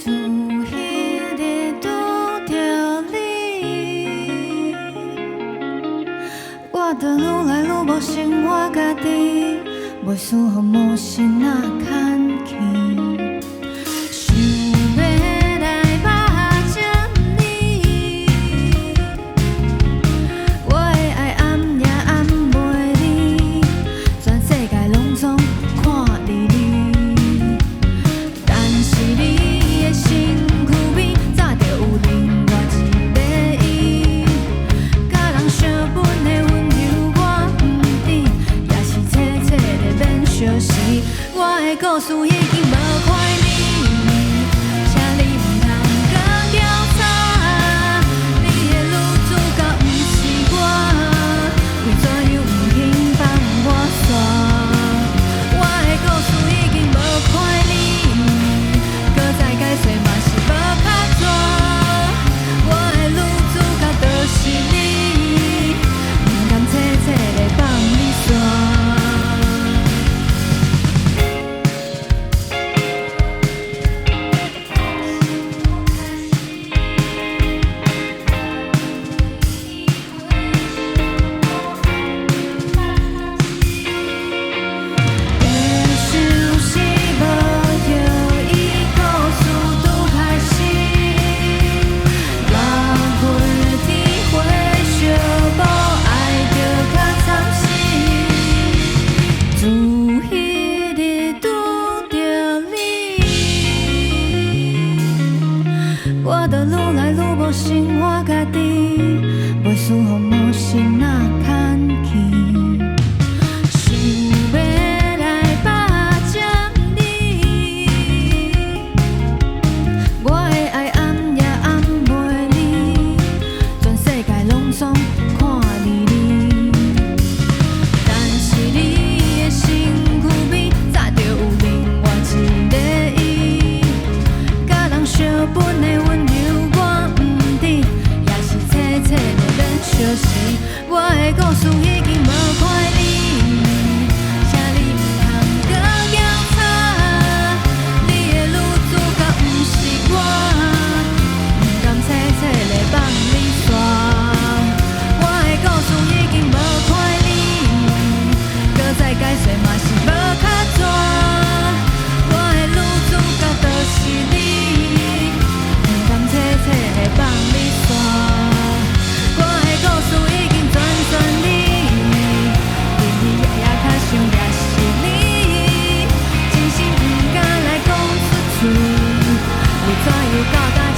自彼日拄着你，我就愈来愈无生活家己，袂输予无心仔牵去。想要来把情你，我的爱暗夜暗袂离，全世界拢总看你你。但是你的身躯边，早就有另外一个伊，甲人相吻的温柔我不知，也是切切的免相思。我的故事已经无快你，请你唔通搁调查，你的女主角不是我，为怎样唔肯放我煞？我的故事已经无快你，搁再解说嘛是无较绝。我的女主角就是你，唔甘切切的放你煞。我就愈来愈无生活家己，袂输予无心仔牵去。想要来把情你，我的爱暗夜暗袂离，全世界拢总看你你。但是你的身躯边，早就有另外一个伊，甲人相吻的温柔我不知，也是切切的免相思。我的故事已经无快你，请你唔通搁调查，你的女主角不是我，唔甘切切的放你煞。我的故事已经无快你，搁再解说嘛是无较绝。我的女主角就是你，唔甘切切的放你煞。我的故事已经全你，日日夜夜较想也是你，真心不敢来讲出嘴，为怎样交代？